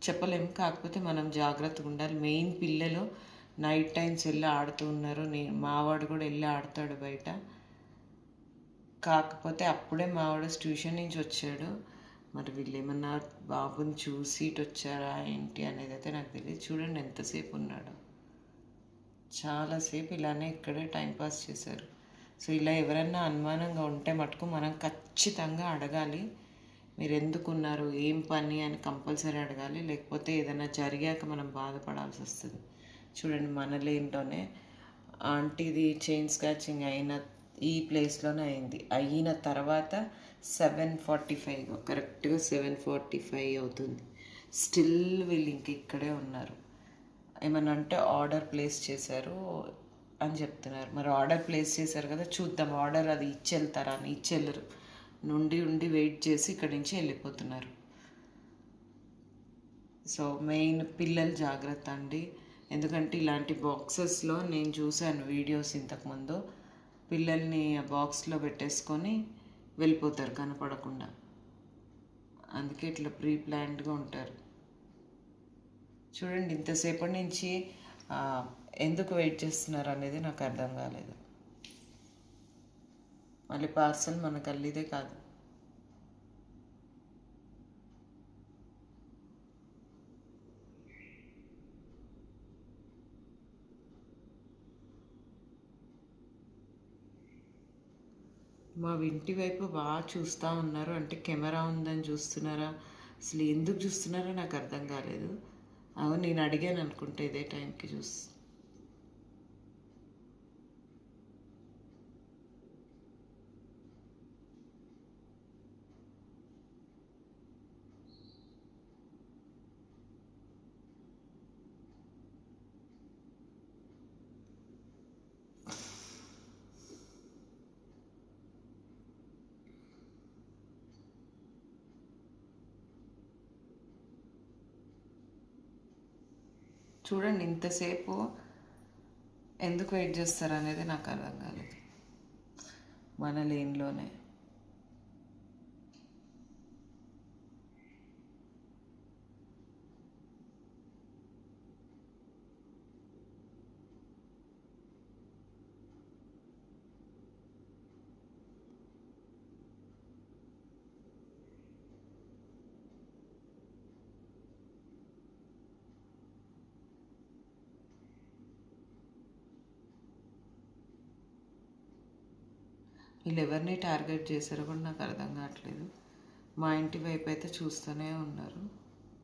చెప్పలేము. కాకపోతే మనం జాగ్రత్తగా ఉండాలి. మెయిన్ పిల్లలు నైట్ టైమ్స్ వెళ్ళి ఆడుతూ ఉన్నారు. మావాడు కూడా వెళ్ళి ఆడతాడు బయట. కాకపోతే అప్పుడే మావాడు ట్యూషన్ నుంచి వచ్చాడు. మరి వీళ్ళు ఏమన్నా బాబుని చూసి ఇటు వచ్చారా ఏంటి అనేది అయితే నాకు తెలియదు. చూడండి ఎంతసేపు ఉన్నాడు. చాలాసేపు ఇలానే ఇక్కడే టైంపాస్ చేశారు. సో ఇలా ఎవరన్నా అనుమానంగా ఉంటే మటుకు మనం ఖచ్చితంగా అడగాలి. మీరు ఎందుకున్నారు, ఏం పని అని కంపల్సరీ అడగాలి. లేకపోతే ఏదైనా జరిగాక మనం బాధపడాల్సి వస్తుంది. చూడండి మన లేన్లోనే ఆంటీది చైన్ స్క్రాచింగ్ ఈ ప్లేస్లోనే అయింది. అయిన తర్వాత 7:45 కరెక్ట్గా 7:45 అవుతుంది. స్టిల్ వీళ్ళు ఇంక ఇక్కడే ఉన్నారు. ఏమన్నా అంటే ఆర్డర్ ప్లేస్ చేశారు అని చెప్తున్నారు. మరి ఆర్డర్ ప్లేస్ చేశారు కదా, చూద్దాం ఆర్డర్ అది ఇచ్చెళ్తారా అని. ఇచ్చెళ్ళరు. ఉండి వెయిట్ చేసి ఇక్కడి నుంచి వెళ్ళిపోతున్నారు. సో మెయిన్ పిల్లలు జాగ్రత్త అండి. ఎందుకంటే ఇలాంటి బాక్సెస్లో నేను చూశాను వీడియోస్ ఇంతకుముందు. పిల్లల్ని ఆ బాక్స్లో పెట్టేసుకొని వెళ్ళిపోతారు కనపడకుండా. అందుకే ఇట్లా ప్రీ ప్లాన్డ్గా ఉంటారు. చూడండి ఇంతసేపటి నుంచి ఎందుకు వెయిట్ చేస్తున్నారు అనేది నాకు అర్థం కాలేదు. మళ్ళీ పార్సల్ మన గల్లీదే కాదు. మా ఇంటి వైపు బాగా చూస్తూ ఉన్నారు. అంటే కెమెరా ఉందని చూస్తున్నారా, అసలు ఎందుకు చూస్తున్నారో నాకు అర్థం కాలేదు. అవును నేను అడిగాను అనుకుంటే ఇదే టైంకి చూడండి ఇంతసేపు ఎందుకు వెయిట్ చేస్తారు అనేది నాకు అర్థం కాలేదు. మన లేన్లోనే వీళ్ళు ఎవరిని టార్గెట్ చేశారో కూడా నాకు అర్థం కావట్లేదు. మా ఇంటి వైపు అయితే చూస్తూనే ఉన్నారు.